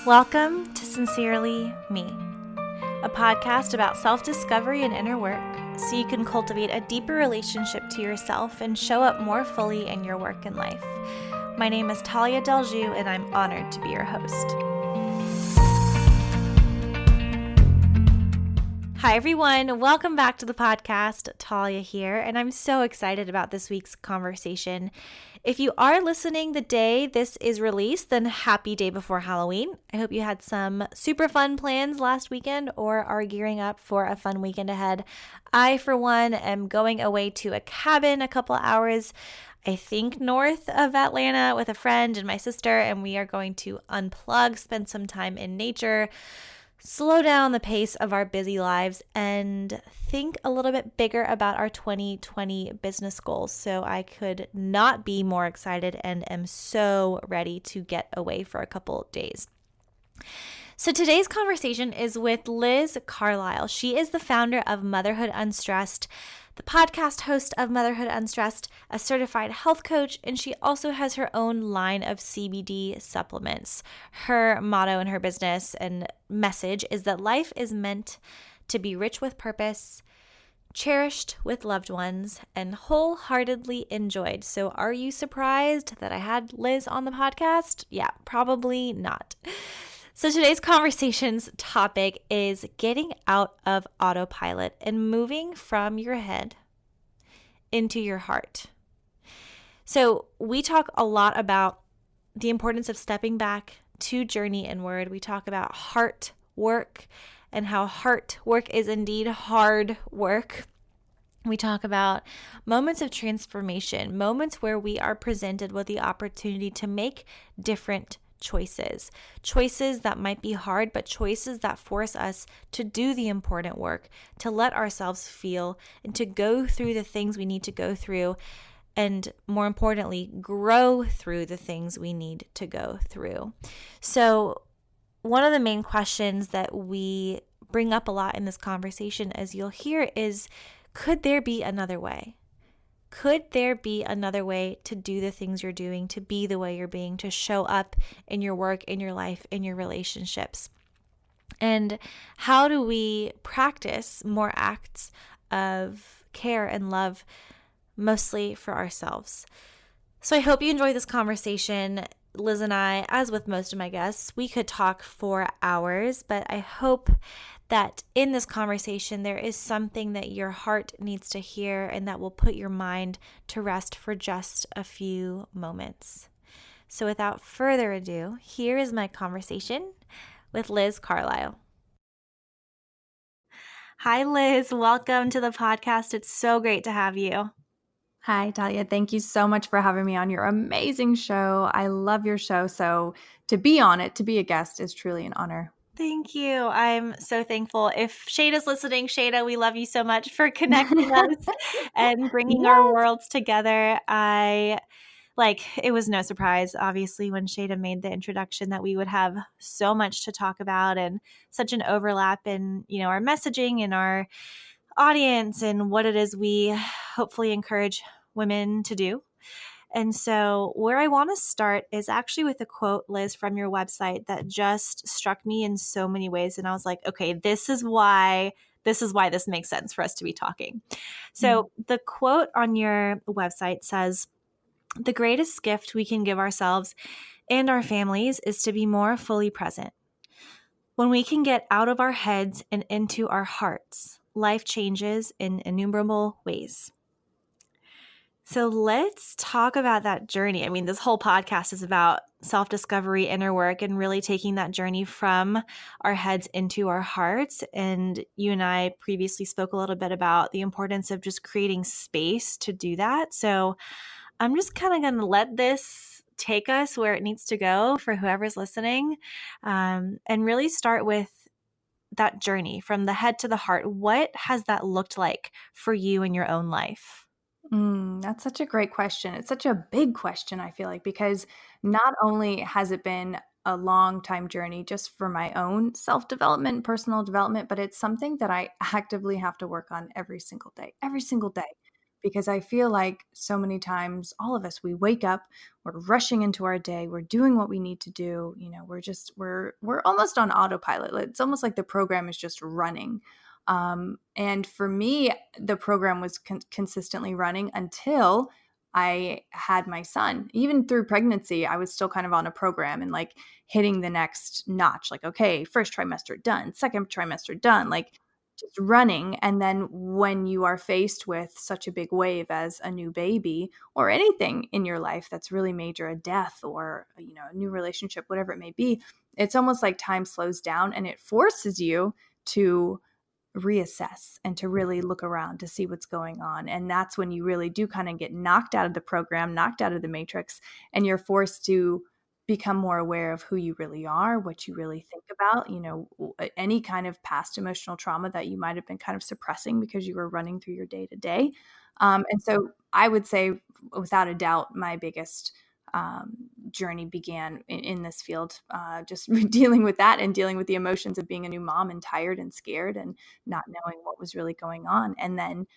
Welcome to Sincerely Me, a podcast about self-discovery and inner work so you can cultivate a deeper relationship to yourself and show up more fully in your work and life. My name is Tallia and I'm honored to be your host. Hi everyone, welcome back to the podcast. Tallia here, and I'm so excited about this week's conversation. If you are listening the day this is released, then happy day before Halloween. I hope you had some super fun plans last weekend or are gearing up for a fun weekend ahead. I, for one, am going away to a cabin a couple hours, I think north of Atlanta with a friend and my sister, and we are going to unplug, spend some time in nature, slow down the pace of our busy lives, and think a little bit bigger about our 2020 business goals. So I could not be more excited and am so ready to get away for a couple days. So today's conversation is with Liz Carlile. She is the founder of Motherhood Unstressed, the podcast host of Motherhood Unstressed, a certified health coach, and she also has her own line of CBD supplements. Her motto in her business and message is that life is meant to be rich with purpose, cherished with loved ones, and wholeheartedly enjoyed. So are you surprised that I had Liz on the podcast? Yeah, probably not. So today's conversation's topic is getting out of autopilot and moving from your head into your heart. So we talk a lot about the importance of stepping back to journey inward. We talk about heart work and how heart work is indeed hard work. We talk about moments of transformation, moments where we are presented with the opportunity to make different choices that might be hard, but choices that force us to do the important work, to let ourselves feel, and to go through the things we need to go through, and more importantly, grow through the things we need to go through. So one of the main questions that we bring up a lot in this conversation, as you'll hear, is, could there be another way? Could there be another way to do the things you're doing, to be the way you're being, to show up in your work, in your life, in your relationships? And how do we practice more acts of care and love, mostly for ourselves? So I hope you enjoy this conversation. Liz and I, as with most of my guests, we could talk for hours, but I hope that in this conversation there is something that your heart needs to hear and that will put your mind to rest for just a few moments. So without further ado, here is my conversation with Liz Carlile. Hi, Liz. Welcome to the podcast. It's so great to have you. Hi, Tallia. Thank you so much for having me on your amazing show. I love your show. So to be on it, to be a guest is truly an honor. Thank you. I'm so thankful. If Shada's listening, Shada, we love you so much for connecting us and bringing our worlds together. It was no surprise, obviously, when Shada made the introduction that we would have so much to talk about and such an overlap in, our messaging and our audience and what it is we hopefully encourage women to do. And so where I want to start is actually with a quote, Liz, from your website that just struck me in so many ways. And I was like, okay, this is why this makes sense for us to be talking. So the quote on your website says, "The greatest gift we can give ourselves and our families is to be more fully present. When we can get out of our heads and into our hearts, life changes in innumerable ways." So let's talk about that journey. I mean, this whole podcast is about self-discovery, inner work, and really taking that journey from our heads into our hearts. And you and I previously spoke a little bit about the importance of just creating space to do that. So I'm just kind of going to let this take us where it needs to go for whoever's listening, and really start with that journey from the head to the heart. What has that looked like for you in your own life? That's such a great question. It's such a big question, I feel like, because not only has it been a long time journey just for my own self-development, personal development, but it's something that I actively have to work on every single day, because I feel like so many times all of us, we wake up, we're rushing into our day, we're doing what we need to do. We're almost on autopilot. It's almost like the program is just running. And for me, the program was consistently running until I had my son. Even through pregnancy, I was still kind of on a program and like hitting the next notch. Like, okay, first trimester done, second trimester done, like just running. And then when you are faced with such a big wave as a new baby or anything in your life that's really major, a death or, a new relationship, whatever it may be, it's almost like time slows down and it forces you to reassess and to really look around to see what's going on. And that's when you really do kind of get knocked out of the program, knocked out of the matrix, and you're forced to become more aware of who you really are, what you really think about, any kind of past emotional trauma that you might have been kind of suppressing because you were running through your day to day. And so I would say, without a doubt, my biggest journey began in this field, just dealing with that and dealing with the emotions of being a new mom and tired and scared and not knowing what was really going on. And then,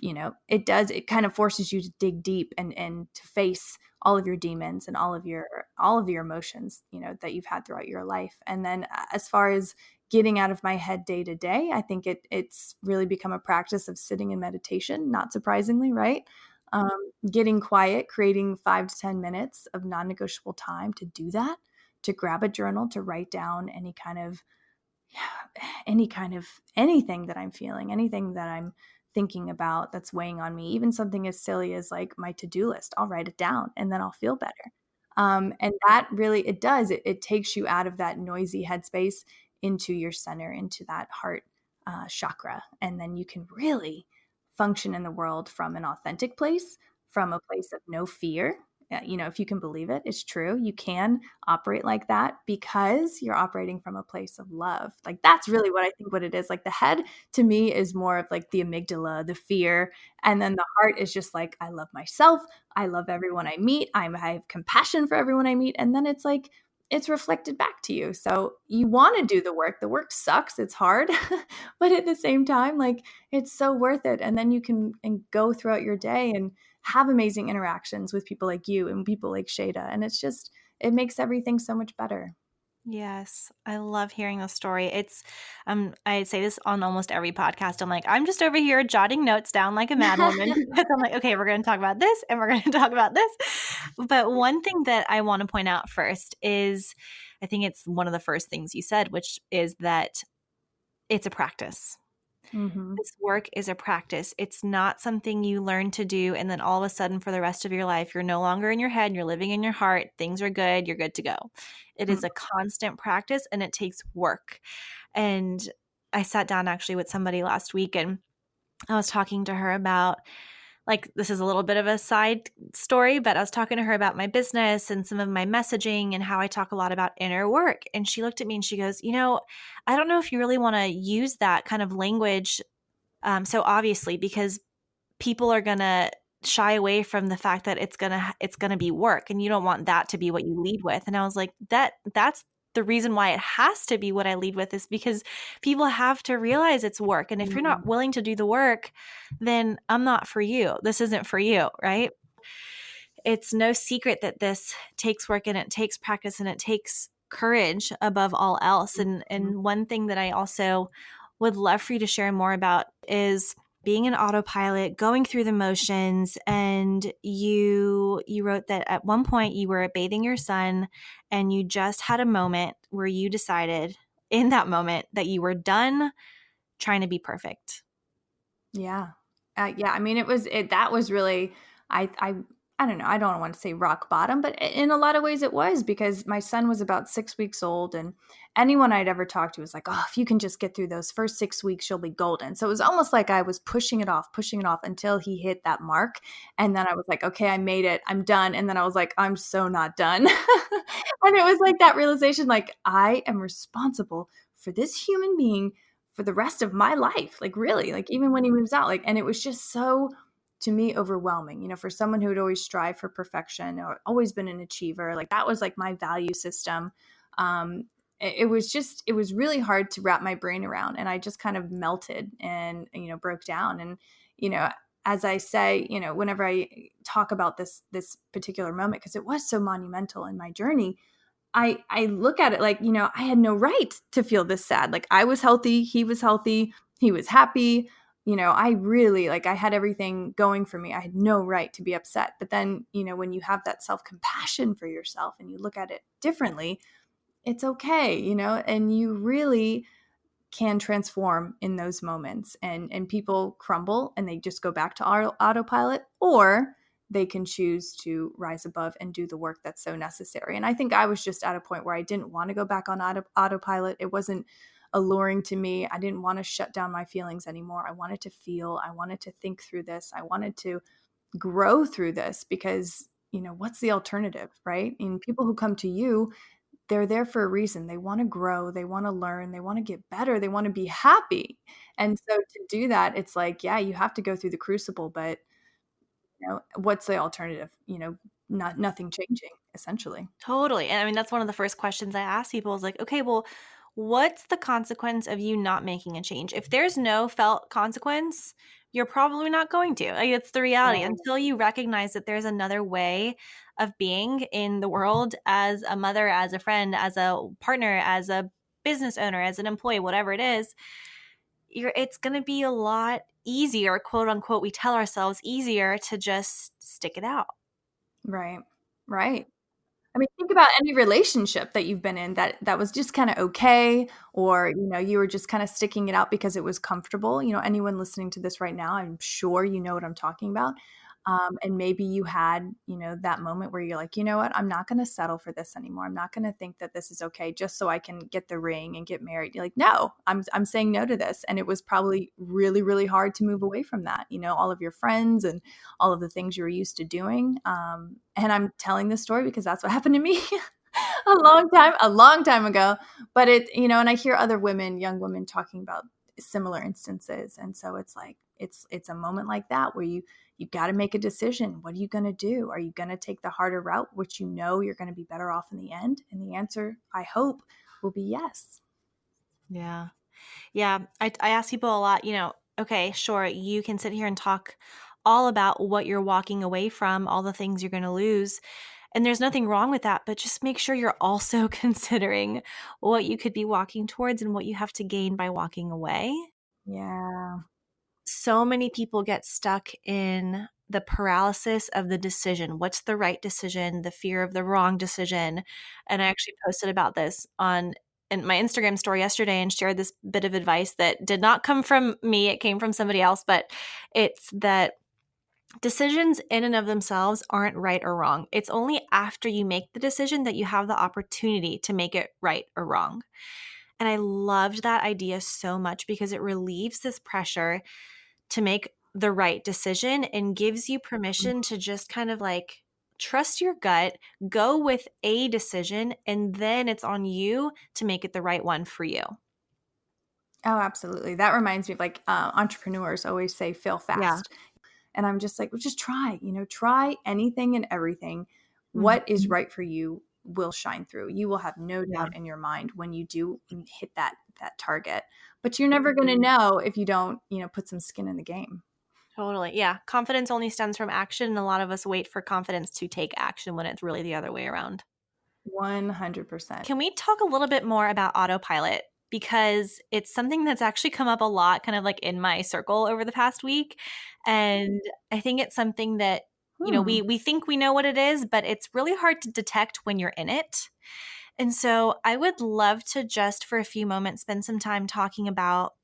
it kind of forces you to dig deep and to face all of your demons and all of your emotions, that you've had throughout your life. And then as far as getting out of my head day to day, I think it's really become a practice of sitting in meditation, not surprisingly, right? Um, Getting quiet, creating 5 to 10 minutes of non-negotiable time to do that, to grab a journal, to write down anything that I'm feeling, anything that I'm thinking about that's weighing on me, even something as silly as like my to-do list. I'll write it down and then I'll feel better. And that really, it takes you out of that noisy headspace into your center, into that heart chakra. And then you can really function in the world from an authentic place, from a place of no fear. If you can believe it, it's true. You can operate like that because you're operating from a place of love. Like that's really what I think what it is. Like the head to me is more of like the amygdala, the fear. And then the heart is just like, I love myself. I love everyone I meet. I have compassion for everyone I meet. And then it's like, it's reflected back to you. So you want to do the work. The work sucks. It's hard. But at the same time, like it's so worth it. And then you can go throughout your day and have amazing interactions with people like you and people like Shada. And it makes everything so much better. Yes, I love hearing the story. It's I say this on almost every podcast. I'm like, I'm just over here jotting notes down like a madwoman because I'm like, okay, we're going to talk about this and we're going to talk about this. But one thing that I want to point out first is I think it's one of the first things you said, which is that it's a practice. Mm-hmm. This work is a practice. It's not something you learn to do and then all of a sudden for the rest of your life, you're no longer in your head, you're living in your heart, things are good, you're good to go. It is a constant practice and it takes work. And I sat down actually with somebody last week and I was talking to her about, like, this is a little bit of a side story, but I was talking to her about my business and some of my messaging and how I talk a lot about inner work. And she looked at me and she goes, I don't know if you really want to use that kind of language so obviously, because people are going to shy away from the fact that it's going to be work and you don't want that to be what you lead with. And I was like, that's the reason why it has to be what I lead with is because people have to realize it's work. And if you're not willing to do the work, then I'm not for you. This isn't for you, right? It's no secret that this takes work and it takes practice and it takes courage above all else. And one thing that I also would love for you to share more about is being an autopilot, going through the motions. And you wrote that at one point you were bathing your son and you just had a moment where you decided in that moment that you were done trying to be perfect. Yeah. Yeah. I mean, that was really, I don't know. I don't want to say rock bottom, but in a lot of ways it was because my son was about 6 weeks old and anyone I'd ever talked to was like, oh, if you can just get through those first 6 weeks, you'll be golden. So it was almost like I was pushing it off until he hit that mark. And then I was like, okay, I made it. I'm done. And then I was like, I'm so not done. And it was like that realization, like I am responsible for this human being for the rest of my life. Like really, like even when he moves out, like, and it was just so, to me, overwhelming, for someone who had always strived for perfection or always been an achiever, like that was like my value system. It was really hard to wrap my brain around and I just kind of melted and, broke down. And, as I say, whenever I talk about this particular moment, because it was so monumental in my journey, I look at it like, I had no right to feel this sad. Like, I was healthy, he was healthy, he was happy. I really, like, I had everything going for me. I had no right to be upset. But then, when you have that self-compassion for yourself and you look at it differently, it's okay, and you really can transform in those moments, and people crumble and they just go back to autopilot, or they can choose to rise above and do the work that's so necessary. And I think I was just at a point where I didn't want to go back on autopilot. It wasn't alluring to me. I didn't want to shut down my feelings anymore. I wanted to feel, I wanted to think through this. I wanted to grow through this, because what's the alternative, right? And people who come to you, they're there for a reason. They want to grow, they want to learn, they want to get better, they want to be happy. And so to do that, it's like, yeah, you have to go through the crucible, but what's the alternative? Nothing changing, essentially. Totally. And I mean, that's one of the first questions I ask people is like, okay, well, what's the consequence of you not making a change? If there's no felt consequence, you're probably not going to. Like, it's the reality. Right. Until you recognize that there's another way of being in the world as a mother, as a friend, as a partner, as a business owner, as an employee, whatever it is, it's going to be a lot easier, quote unquote, we tell ourselves easier to just stick it out. Right. Right. I mean, think about any relationship that you've been in that was just kind of okay, or you were just kind of sticking it out because it was comfortable. Anyone listening to this right now, I'm sure you know what I'm talking about. And maybe you had, that moment where you're like, you know what, I'm not going to settle for this anymore. I'm not going to think that this is okay just so I can get the ring and get married. You're like, no, I'm saying no to this. And it was probably really, really hard to move away from that, all of your friends and all of the things you were used to doing. And I'm telling this story because that's what happened to me a long time ago. But and I hear other women, young women, talking about similar instances. And so it's like, it's a moment like that where you got to make a decision. What are you going to do? Are you going to take the harder route, which you're going to be better off in the end? And the answer, I hope, will be yes. Yeah. Yeah. I ask people a lot, okay, sure, you can sit here and talk all about what you're walking away from, all the things you're going to lose. And there's nothing wrong with that, but just make sure you're also considering what you could be walking towards and what you have to gain by walking away. Yeah. So many people get stuck in the paralysis of the decision. What's the right decision? The fear of the wrong decision. And I actually posted about this on in my Instagram story yesterday and shared this bit of advice that did not come from me. It came from somebody else, but it's that decisions in and of themselves aren't right or wrong. It's only after you make the decision that you have the opportunity to make it right or wrong. And I loved that idea so much because it relieves this pressure to make the right decision and gives you permission to just kind of like trust your gut, go with a decision, and then it's on you to make it the right one for you. Oh, absolutely. That reminds me of, like, entrepreneurs always say, fail Yeah. fast. And I'm just like, well, just try, try anything and everything. What is Mhm. right for you will shine through. You will have no Yeah. doubt in your mind when you do hit that target. But you're never going to know if you don't, put some skin in the game. Totally. Yeah. Confidence only stems from action. And a lot of us wait for confidence to take action when it's really the other way around. 100%. Can we talk a little bit more about autopilot? Because it's something that's actually come up a lot, kind of like in my circle over the past week. And I think it's something that, Hmm. we think we know what it is, but it's really hard to detect when you're in it. And so I would love to just for a few moments spend some time talking about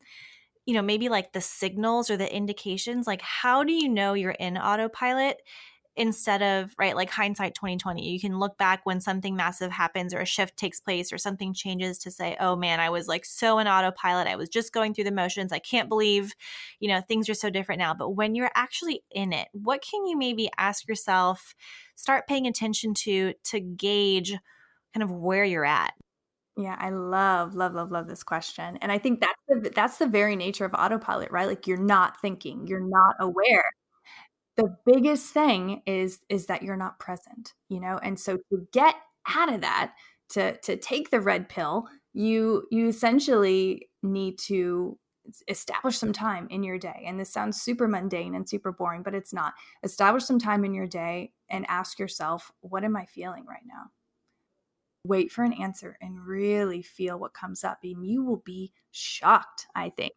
maybe like the signals or the indications, like how do you know you're in autopilot instead of, right, like hindsight 2020. You can look back when something massive happens or a shift takes place or something changes to say, oh man, I was like so in autopilot. I was just going through the motions. I can't believe, things are so different now. But when you're actually in it, what can you maybe ask yourself, start paying attention to gauge kind of where you're at? Yeah, I love, love, love, love this question. And I think that's the very nature of autopilot, right? Like, you're not thinking, you're not aware. The biggest thing is that you're not present, And so to get out of that, to take the red pill, you essentially need to establish some time in your day. And this sounds super mundane and super boring, but it's not. Establish some time in your day and ask yourself, what am I feeling right now? Wait for an answer and really feel what comes up. And you will be shocked, I think.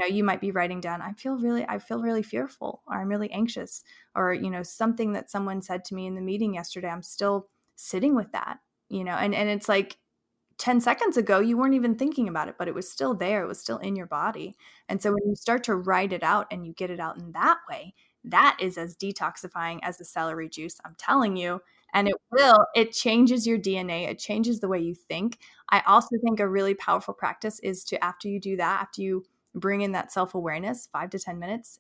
You might be writing down, I feel really fearful, or I'm really anxious, or, something that someone said to me in the meeting yesterday, I'm still sitting with that, and it's like 10 seconds ago, you weren't even thinking about it, but it was still there. It was still in your body. And so when you start to write it out and you get it out in that way, that is as detoxifying as the celery juice, I'm telling you. And it changes your DNA. It changes the way you think. I also think a really powerful practice is to, after you do that, after you bring in that self-awareness, 5 to 10 minutes,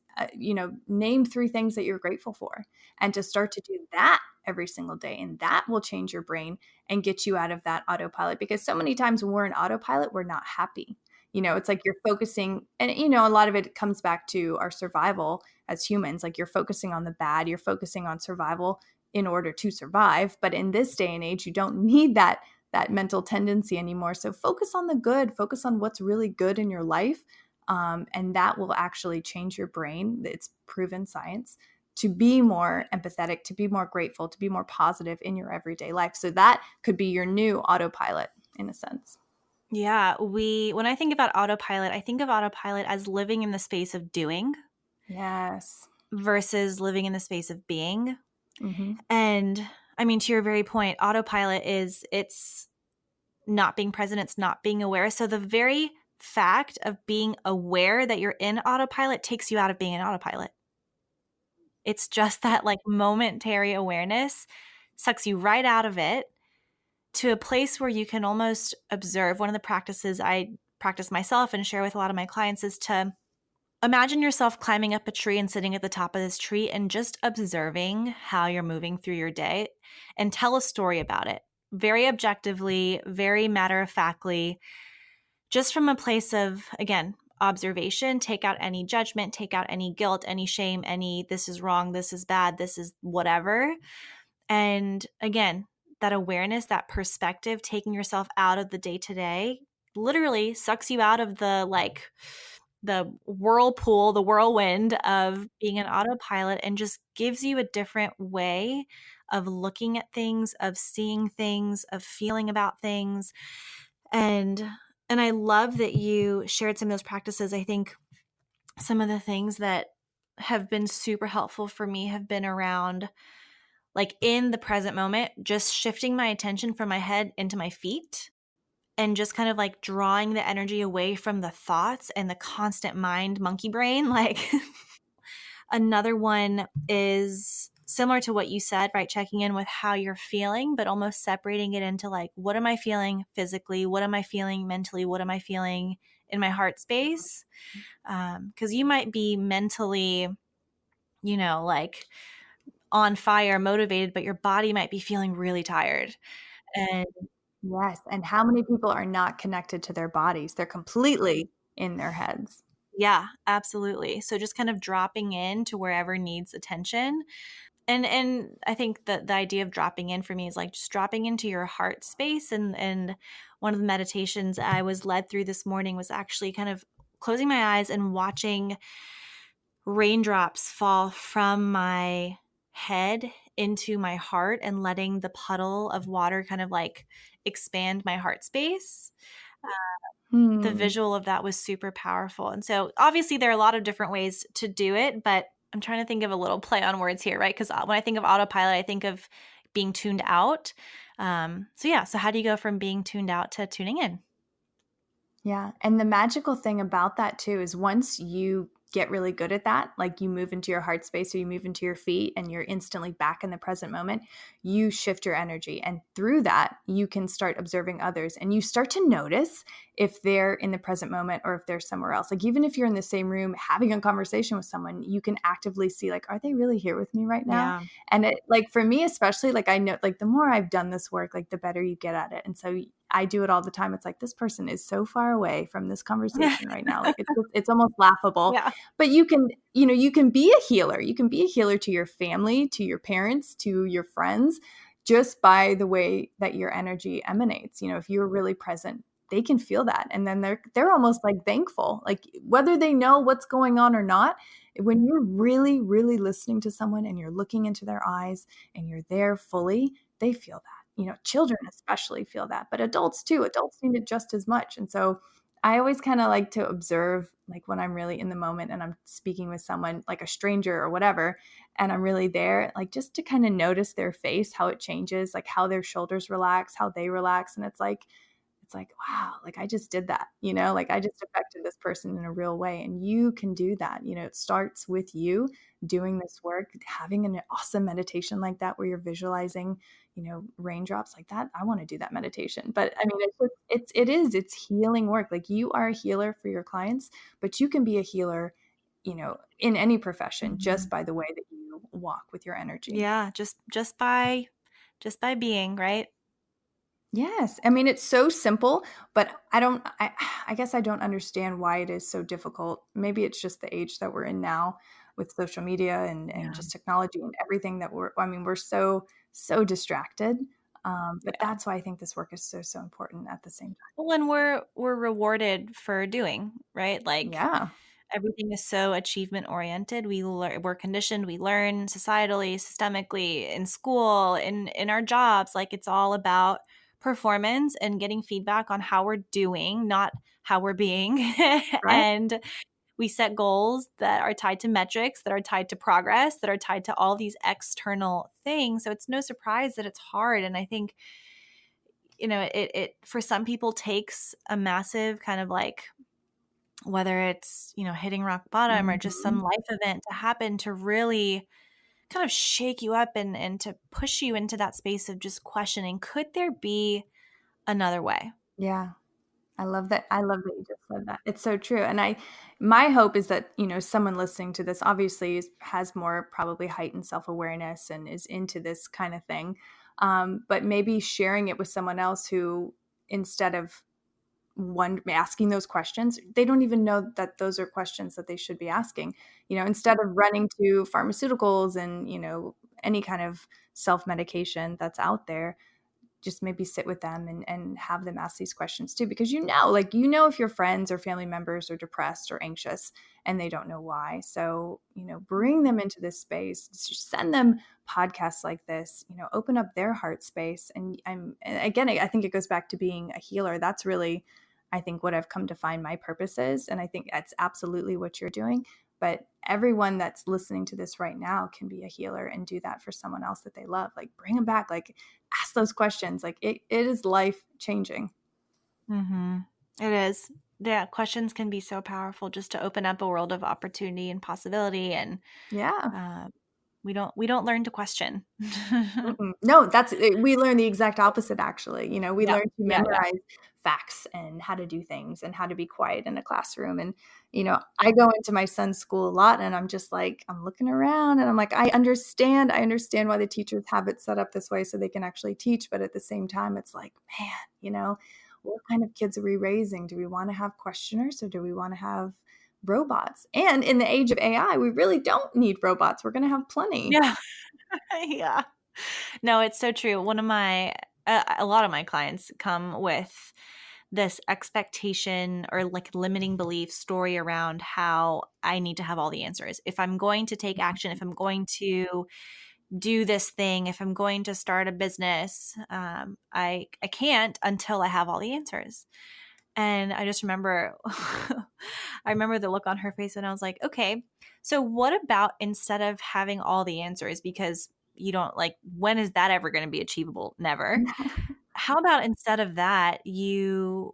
name 3 things that you're grateful for, and to start to do that every single day. And that will change your brain and get you out of that autopilot, because so many times when we're in autopilot, we're not happy. It's like you're focusing, and, a lot of it comes back to our survival as humans. Like, you're focusing on the bad, you're focusing on survival in order to survive. But in this day and age, you don't need that mental tendency anymore. So focus on the good, focus on what's really good in your life. And that will actually change your brain. It's proven science, to be more empathetic, to be more grateful, to be more positive in your everyday life. So that could be your new autopilot in a sense. Yeah, when I think about autopilot, I think of autopilot as living in the space of doing. Yes. Versus living in the space of being. Mm-hmm. And I mean, to your very point, autopilot it's not being present, it's not being aware. So the very fact of being aware that you're in autopilot takes you out of being in autopilot. It's just that like momentary awareness sucks you right out of it to a place where you can almost observe. One of the practices I practice myself and share with a lot of my clients is to imagine yourself climbing up a tree and sitting at the top of this tree and just observing how you're moving through your day, and tell a story about it very objectively, very matter-of-factly, just from a place of, again, observation. Take out any judgment, take out any guilt, any shame, any this is wrong, this is bad, this is whatever. And again, that awareness, that perspective, taking yourself out of the day-to-day literally sucks you out of the whirlpool, the whirlwind of being an autopilot, and just gives you a different way of looking at things, of seeing things, of feeling about things. And I love that you shared some of those practices. I think some of the things that have been super helpful for me have been around, like, in the present moment, just shifting my attention from my head into my feet, and just kind of like drawing the energy away from the thoughts and the constant mind monkey brain. Like, another one is similar to what you said, right? Checking in with how you're feeling, but almost separating it into like, what am I feeling physically? What am I feeling mentally? What am I feeling in my heart space? Because you might be mentally, like on fire, motivated, but your body might be feeling really tired. And Yes. And how many people are not connected to their bodies? They're completely in their heads. yeah, absolutely. So just kind of dropping in to wherever needs attention. And I think that the idea of dropping in for me is like just dropping into your heart space. And one of the meditations I was led through this morning was actually kind of closing my eyes and watching raindrops fall from my head into my heart, and letting the puddle of water kind of like expand my heart space. The visual of that was super powerful. And so obviously there are a lot of different ways to do it, but I'm trying to think of a little play on words here, right? Because when I think of autopilot, I think of being tuned out. So how do you go from being tuned out to tuning in? Yeah. And the magical thing about that too is once you get really good at that, like you move into your heart space or you move into your feet and you're instantly back in the present moment, you shift your energy. And through that, you can start observing others and you start to notice if they're in the present moment or if they're somewhere else. Like, even if you're in the same room having a conversation with someone, you can actively see, like, are they really here with me right now? Yeah. And it, like, for me, especially, like, I know, like, the more I've done this work, like, the better you get at it. And so I do it all the time. It's like, this person is so far away from this conversation right now. Like, it's almost laughable. Yeah. But you can be a healer. You can be a healer to your family, to your parents, to your friends, just by the way that your energy emanates. If you're really present they can feel that. And then they're almost like thankful, like whether they know what's going on or not. When you're really, really listening to someone and you're looking into their eyes and you're there fully, they feel that. Children especially feel that, but adults too. Adults need it just as much. And so I always kind of like to observe, like when I'm really in the moment and I'm speaking with someone like a stranger or whatever, and I'm really there, like just to kind of notice their face, how it changes, like how their shoulders relax, how they relax. And it's like, wow, like I just did that, like I just affected this person in a real way. And you can do that. It starts with you doing this work, having an awesome meditation like that, where you're visualizing, raindrops like that. I want to do that meditation. But I mean, it's healing work. Like you are a healer for your clients, but you can be a healer, in any profession, just by the way that you walk with your energy. Yeah, just by being, right? Yes. I mean, it's so simple, but I guess I don't understand why it is so difficult. Maybe it's just the age that we're in now with social media and Yeah. just technology and everything that we're so distracted. But Yeah. that's why I think this work is so important at the same time. Well, and we're rewarded for doing, right? Like Yeah. everything is so achievement oriented. We're conditioned, we learn societally, systemically, in school, in our jobs. Like it's all about performance and getting feedback on how we're doing, not how we're being. Right. And we set goals that are tied to metrics, that are tied to progress, that are tied to all these external things. So it's no surprise that it's hard. And I think, it for some people takes a massive kind of like, whether it's, hitting rock bottom or just Mhm. some life event to happen to really kind of shake you up and to push you into that space of just questioning, could there be another way? Yeah. I love that. I love that you just said that. It's so true. And my hope is that, someone listening to this obviously has more probably heightened self-awareness and is into this kind of thing. But maybe sharing it with someone else who, instead of asking those questions, they don't even know that those are questions that they should be asking. Instead of running to pharmaceuticals and, any kind of self-medication that's out there, just maybe sit with them and have them ask these questions too, because if your friends or family members are depressed or anxious and they don't know why. So bring them into this space, send them podcasts like this, open up their heart space. And again, I think it goes back to being a healer. That's really, I think, what I've come to find my purpose is, and I think that's absolutely what you're doing. But everyone that's listening to this right now can be a healer and do that for someone else that they love. Like bring them back, like ask those questions. Like it is life changing. Mm-hmm. It is. Yeah, questions can be so powerful just to open up a world of opportunity and possibility. And Yeah. uh, we don't learn to question. Mm-mm. No, we learn the exact opposite, actually. We Yeah, learn to yeah, yeah. memorize facts and how to do things and how to be quiet in a classroom. And, I go into my son's school a lot and I'm just like, I'm looking around and I'm like, I understand why the teachers have it set up this way so they can actually teach. But at the same time, it's like, man, what kind of kids are we raising? Do we want to have questioners or do we want to have robots? And in the age of AI, we really don't need robots. We're going to have plenty. Yeah. Yeah. No, it's so true. A lot of my clients come with this expectation or like limiting belief story around how I need to have all the answers. If I'm going to take action, if I'm going to do this thing, if I'm going to start a business, I can't until I have all the answers. And I just remember, I remember the look on her face when I was like, okay, so what about instead of having all the answers, because you don't like, when is that ever going to be achievable? Never. How about instead of that, you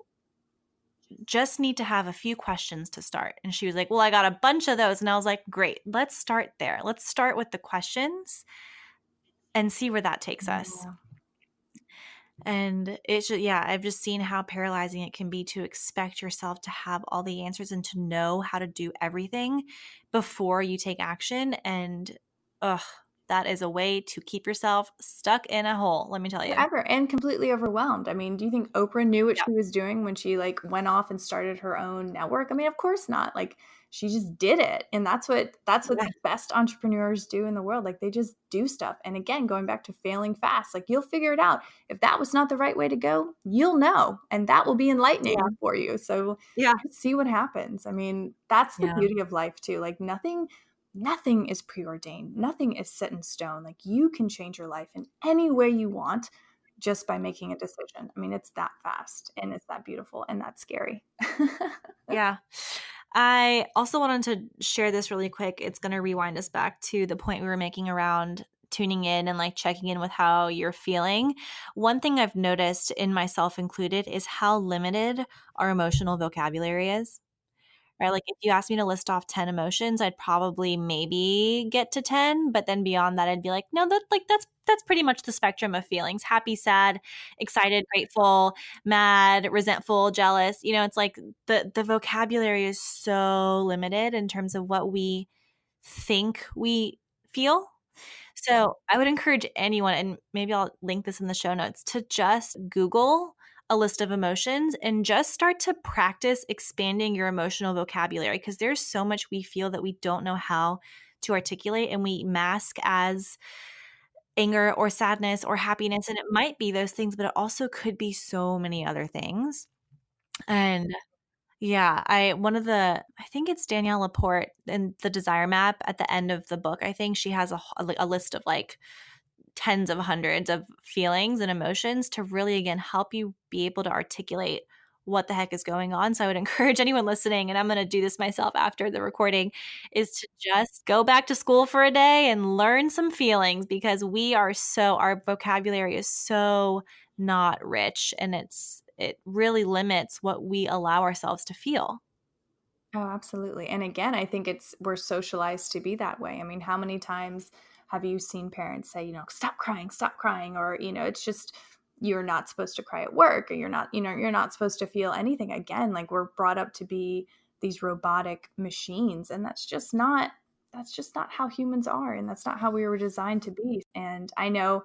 just need to have a few questions to start? And she was like, well, I got a bunch of those. And I was like, great, let's start there. Let's start with the questions and see where that takes us. Yeah. And it's just, yeah, I've just seen how paralyzing it can be to expect yourself to have all the answers and to know how to do everything before you take action. And ugh, that is a way to keep yourself stuck in a hole, let me tell you. Forever, and completely overwhelmed. I mean, do you think Oprah knew what Yeah. she was doing when she, like, went off and started her own network? I mean, of course not. Like, she just did it, and that's what Yeah. the best entrepreneurs do in the world. Like, they just do stuff, and again, going back to failing fast, like, you'll figure it out. If that was not the right way to go, you'll know, and that will be Yeah. enlightening for you. So, Yeah. just see what happens. I mean, that's the Yeah. beauty of life too. Like, nothing is preordained. Nothing is set in stone. Like, you can change your life in any way you want just by making a decision. I mean, it's that fast and it's that beautiful and that's scary. Yeah. I also wanted to share this really quick. It's going to rewind us back to the point we were making around tuning in and like checking in with how you're feeling. One thing I've noticed in myself included is how limited our emotional vocabulary is. Right? Like if you asked me to list off 10 emotions, I'd probably maybe get to 10, but then beyond that I'd be like, no, that's pretty much the spectrum of feelings. Happy, sad, excited, grateful, mad, resentful, jealous. It's like the vocabulary is so limited in terms of what we think we feel. So I would encourage anyone, and maybe I'll link this in the show notes, to just Google a list of emotions and just start to practice expanding your emotional vocabulary, because there's so much we feel that we don't know how to articulate, and we mask as anger or sadness or happiness. And it might be those things, but it also could be so many other things. And yeah, I think it's Danielle Laporte in the Desire Map at the end of the book. I think she has a list of like tens of hundreds of feelings and emotions to really, again, help you be able to articulate what the heck is going on. So I would encourage anyone listening, and I'm going to do this myself after the recording, is to just go back to school for a day and learn some feelings, because our vocabulary is so not rich, and it really limits what we allow ourselves to feel. Oh, absolutely. And again, I think we're socialized to be that way. I mean, how many times have you seen parents say, stop crying, or, it's just you're not supposed to cry at work, or you're not supposed to feel anything. Again, like, we're brought up to be these robotic machines, and that's just not how humans are, and that's not how we were designed to be. And I know,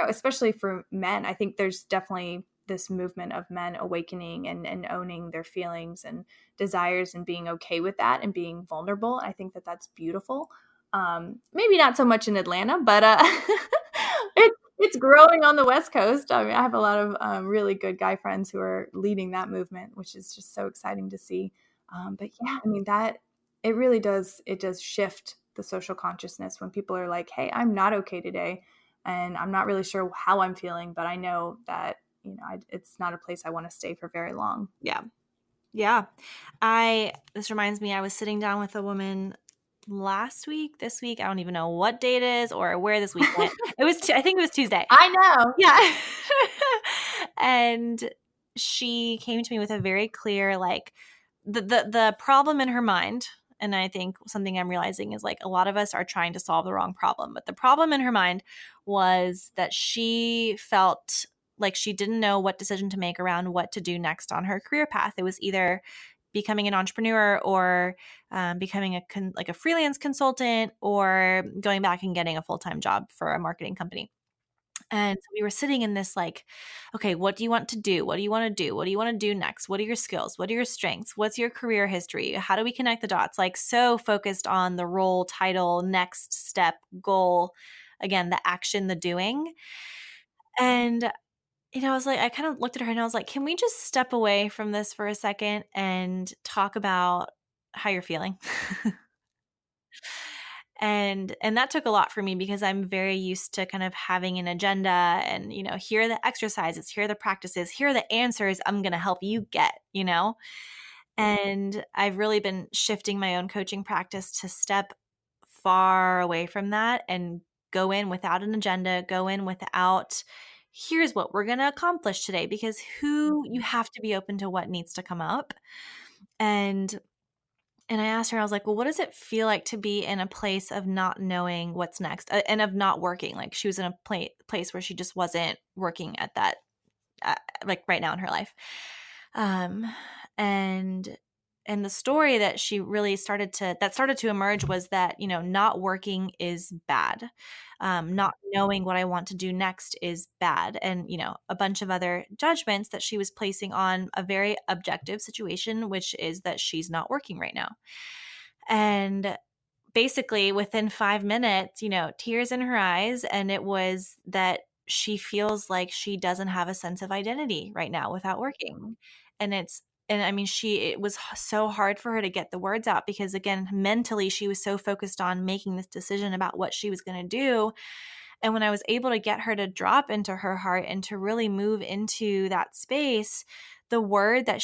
especially for men, I think there's definitely this movement of men awakening and owning their feelings and desires and being okay with that and being vulnerable. I think that that's beautiful. Maybe not so much in Atlanta, but it's growing on the West Coast. I mean, I have a lot of really good guy friends who are leading that movement, which is just so exciting to see. But yeah, I mean, that it does shift the social consciousness when people are like, hey, I'm not okay today, and I'm not really sure how I'm feeling, but I know that it's not a place I want to stay for very long. Yeah. Yeah. This reminds me, I was sitting down with a woman last week, this week. I don't even know what day it is or where this week went. I think it was Tuesday. I know. Yeah. And she came to me with a very clear, like, the problem in her mind. And I think something I'm realizing is, like, a lot of us are trying to solve the wrong problem. But the problem in her mind was that she felt like she didn't know what decision to make around what to do next on her career path. It was either becoming an entrepreneur or becoming a freelance consultant, or going back and getting a full-time job for a marketing company. And so we were sitting in this, like, okay, what do you want to do? What do you want to do? What do you want to do next? What are your skills? What are your strengths? What's your career history? How do we connect the dots? Like, so focused on the role, title, next step, goal, again, the action, the doing. And I was like, I kind of looked at her and I was like, can we just step away from this for a second and talk about how you're feeling? And that took a lot for me, because I'm very used to kind of having an agenda and, here are the exercises, here are the practices, here are the answers I'm going to help you get. And I've really been shifting my own coaching practice to step far away from that and go in without an agenda, go in without, here's what we're going to accomplish today, because you have to be open to what needs to come up. And I asked her, I was like, well, what does it feel like to be in a place of not knowing what's next, and of not working? Like, she was in a place where she just wasn't working at that, like right now in her life. And And the story that she really started to emerge was that, not working is bad. Not knowing what I want to do next is bad. And, a bunch of other judgments that she was placing on a very objective situation, which is that she's not working right now. And basically within 5 minutes, tears in her eyes. And it was that she feels like she doesn't have a sense of identity right now without working. And and I mean, it was so hard for her to get the words out because, again, mentally, she was so focused on making this decision about what she was going to do. And when I was able to get her to drop into her heart and to really move into that space, the word that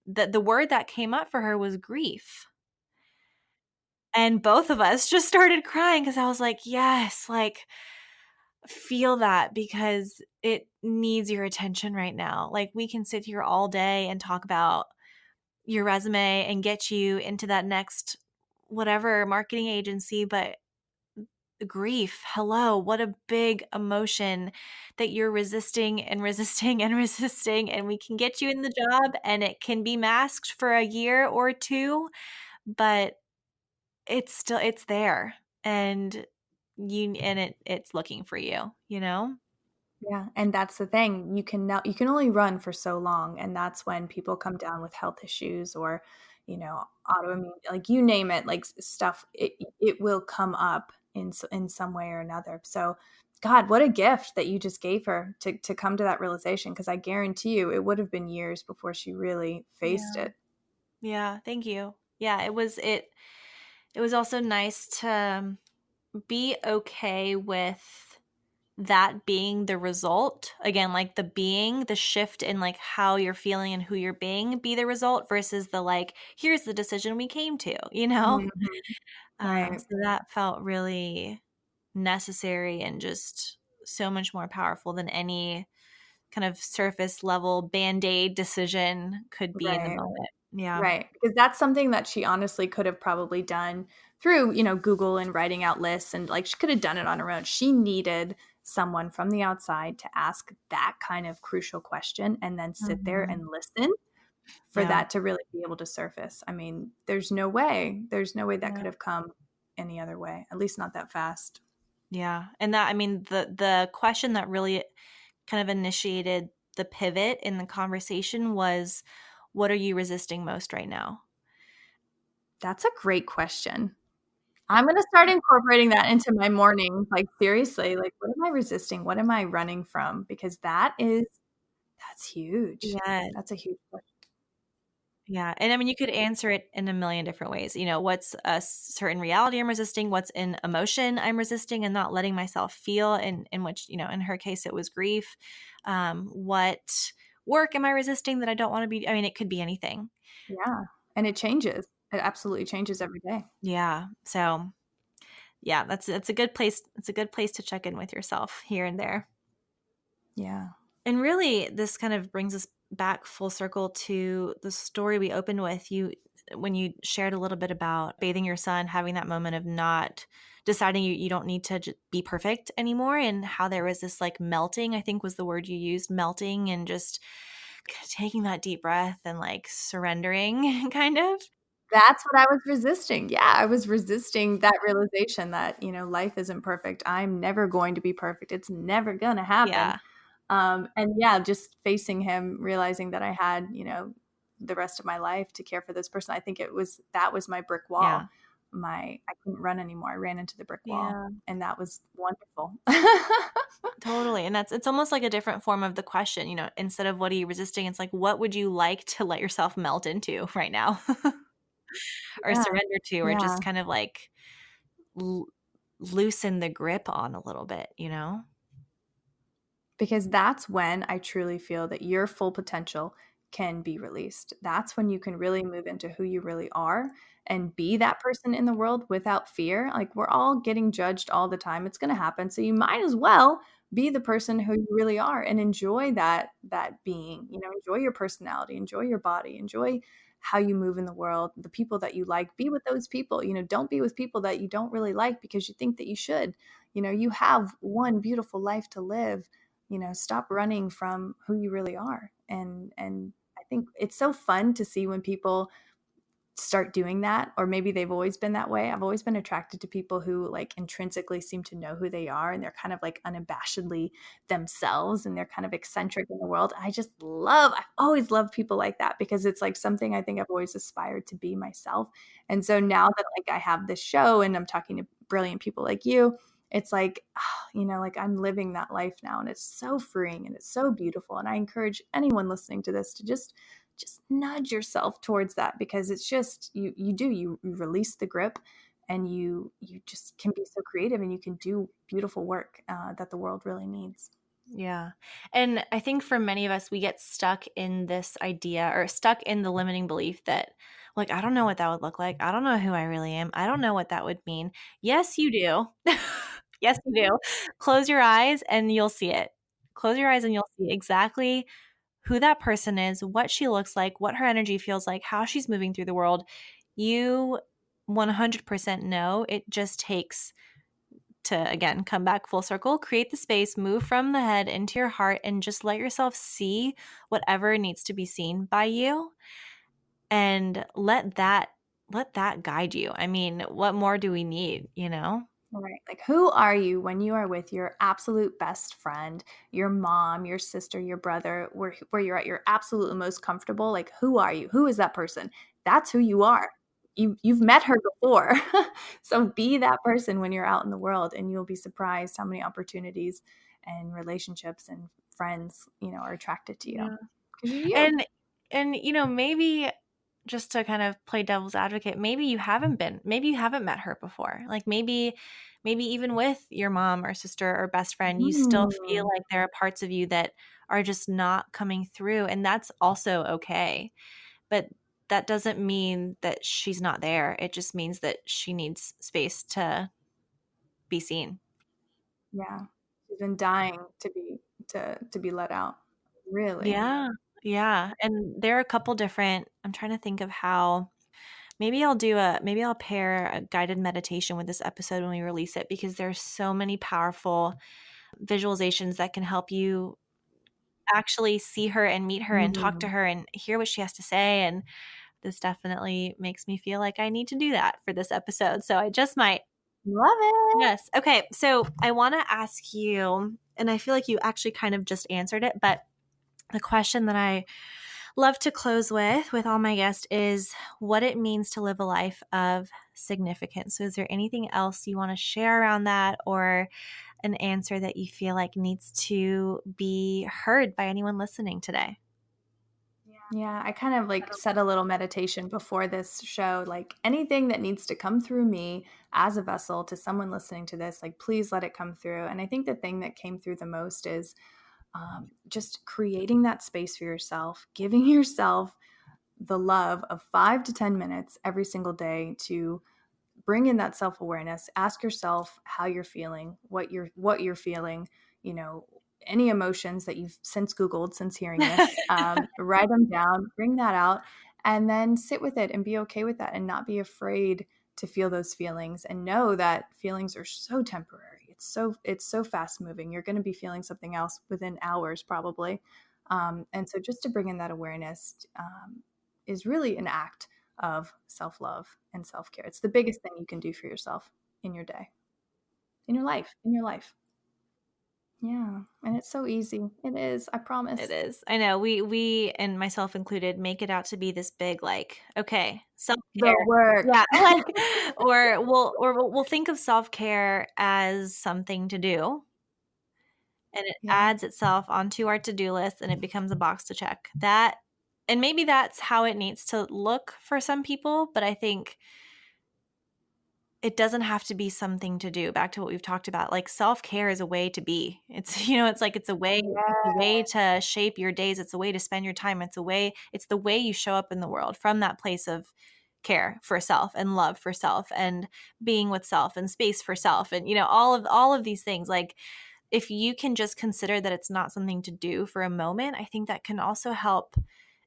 the word that came up for her was grief. And both of us just started crying because I was like, yes, like, feel that because it needs your attention right now. Like, we can sit here all day and talk about your resume and get you into that next whatever marketing agency, but grief, hello, what a big emotion that you're resisting and resisting and resisting. And we can get you in the job and it can be masked for a year or two, but it's there, and it's looking for you, you know? Yeah, and that's the thing. You can only run for so long, and that's when people come down with health issues or, autoimmune, like you name it, like stuff. It will come up in some way or another. So, God, what a gift that you just gave her to come to that realization. Because I guarantee you, it would have been years before she really faced Yeah. it. Yeah, thank you. Yeah, it was also nice to be okay with that being the result. Again, like the shift in like how you're feeling and who you're being be the result versus the like, here's the decision we came to, you know? Mhm. Right. So that felt really necessary and just so much more powerful than any kind of surface level band-aid decision could be in the Right. moment. Yeah. Right, because that's something that she honestly could have probably done through, Google and writing out lists, and like she could have done it on her own. She needed someone from the outside to ask that kind of crucial question and then sit there Mhm. and listen for Yeah. that to really be able to surface. I mean, there's no way that Yeah. could have come any other way, at least not that fast. Yeah. And that, I mean, the question that really kind of initiated the pivot in the conversation was, what are you resisting most right now? That's a great question. I'm gonna start incorporating that into my mornings, like, seriously, like, what am I resisting? What am I running from? Because that's huge. Yes. That's a huge question. Yeah. And I mean, you could answer it in a million different ways. What's a certain reality I'm resisting? What's an emotion I'm resisting and not letting myself feel? In which, in her case, it was grief. What work am I resisting that I don't want to be? I mean, it could be anything. Yeah, and it changes. It absolutely changes every day. Yeah. So, yeah, that's a good place. It's a good place to check in with yourself here and there. Yeah. And really, this kind of brings us back full circle to the story we opened with. When you shared a little bit about bathing your son, having that moment of not deciding you don't need to be perfect anymore, and how there was this like melting, I think was the word you used, melting, and just taking that deep breath and like surrendering, kind of. That's what I was resisting. Yeah, I was resisting that realization that, life isn't perfect. I'm never going to be perfect. It's never gonna happen. Yeah. And yeah, just facing him, realizing that I had, the rest of my life to care for this person. I think that was my brick wall. Yeah. I couldn't run anymore. I ran into the brick wall, Yeah. and that was wonderful. Totally. And it's almost like a different form of the question, instead of what are you resisting, it's like, what would you like to let yourself melt into right now? Or Yeah. surrender to, or Yeah. just kind of like l- loosen the grip on a little bit, you know? Because that's when I truly feel that your full potential can be released. That's when you can really move into who you really are and be that person in the world without fear. Like, we're all getting judged all the time. It's going to happen. So you might as well be the person who you really are and enjoy that being. Enjoy your personality, enjoy your body, enjoy how you move in the world, the people that you like. Be with those people. Don't be with people that you don't really like because you think that you should. You have one beautiful life to live. Stop running from who you really are. And I think it's so fun to see when people start doing that, or maybe they've always been that way. I've always been attracted to people who like intrinsically seem to know who they are, and they're kind of like unabashedly themselves, and they're kind of eccentric in the world. I've always loved people like that, because it's like something I think I've always aspired to be myself. And so now that like I have this show and I'm talking to brilliant people like you, it's like, like I'm living that life now, and it's so freeing and it's so beautiful. And I encourage anyone listening to this to just nudge yourself towards that, because it's just you release the grip, and you just can be so creative, and you can do beautiful work that the world really needs. Yeah. And I think for many of us, we get stuck in this idea, or stuck in the limiting belief that, like, I don't know what that would look like. I don't know who I really am. I don't know what that would mean. Yes, you do. Yes, you do. Close your eyes and you'll see it. Close your eyes and you'll see exactly who that person is, what she looks like, what her energy feels like, how she's moving through the world. You 100% know. It just takes to, again, come back full circle, create the space, move from the head into your heart, and just let yourself see whatever needs to be seen by you, and let that guide you. I mean, what more do we need, you know? Right. Like, who are you when you are with your absolute best friend, your mom, your sister, your brother, where you're at your absolute most comfortable? Like, who are you? Who is that person? That's who you are. You've met her before. So be that person when you're out in the world, and you'll be surprised how many opportunities and relationships and friends, are attracted to you, Yeah. because you're you. And maybe just to kind of play devil's advocate, maybe you haven't met her before. Like maybe even with your mom or sister or best friend, you still feel Mm. like there are parts of you that are just not coming through, and that's also okay. But that doesn't mean that she's not there. It just means that she needs space to be seen. Yeah. She's been dying to be let out. Really. Yeah. Yeah. And there are a couple different, I'm trying to think of how maybe I'll pair a guided meditation with this episode when we release it, because there's so many powerful visualizations that can help you actually see her and meet her and talk to Mm. her and hear what she has to say. And this definitely makes me feel like I need to do that for this episode. So I just might. Love it. Yes. Okay. So I want to ask you, and I feel like you actually kind of just answered it, but the question that I love to close with all my guests is what it means to live a life of significance. So is there anything else you want to share around that, or an answer that you feel like needs to be heard by anyone listening today? Yeah, I kind of like said a little meditation before this show, like anything that needs to come through me as a vessel to someone listening to this, like please let it come through. And I think the thing that came through the most is just creating that space for yourself, giving yourself the love of 5 to 10 minutes every single day to bring in that self-awareness. Ask yourself how you're feeling, what you're feeling, you know any emotions that you've since googled since hearing this. Write them down, bring that out, and then sit with it and be okay with that, and not be afraid to feel those feelings, and know that feelings are so temporary. It's so fast moving. You're going to be feeling something else within hours probably. And so just to bring in that awareness is really an act of self-love and self-care. It's the biggest thing you can do for yourself in your day, in your life. Yeah, and it's so easy. It is, I It promise. is. I know we and myself included make it out to be this big, like, okay, The self-care. work. Yeah, like, or we'll think of self-care as something to do, and it Yeah. adds itself onto our to-do list, and it becomes a box to check. And maybe that's how it needs to look for some people, but I think it doesn't have to be something to do. Back to what we've talked about, like self-care is a way to be. It's, it's like it's a way Yeah. to shape your days. It's a way to spend your time. It's the way you show up in the world from that place of care for self and love for self and being with self and space for self and all of these things. Like if you can just consider that it's not something to do for a moment, I think that can also help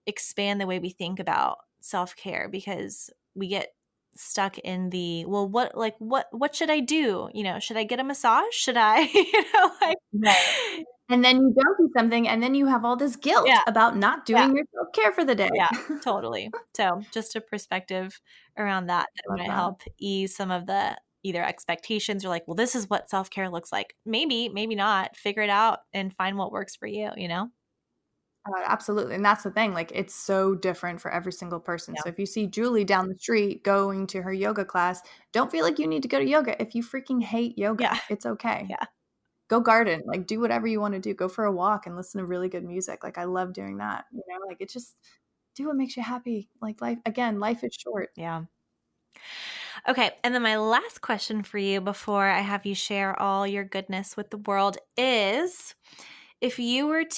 expand the way we think about self-care, because we get stuck in the, well, what should I do? Should I get a massage? Should I, like, Right. And then you don't do something, and then you have all this guilt yeah, about not yeah, doing your self-care for the day. yeah, totally. So just a perspective around that Love might that. help ease some of the either expectations or like, well, this is what self-care looks like. Maybe, maybe not. Figure it out and find what works for you, Absolutely, and that's the thing, like, it's so different for every single person, Yeah. so if you see Julie down the street going to her yoga class, don't feel like you need to go to yoga. If you freaking hate yoga, Yeah. it's okay. Yeah. Go garden, like, do whatever you wanna do. Go for a walk and listen to really good music, like, I love doing that, like, it just do what makes you happy, like, life is short. Yeah. Okay. And then my last question for you before I have you share all your goodness with the world is, if you were to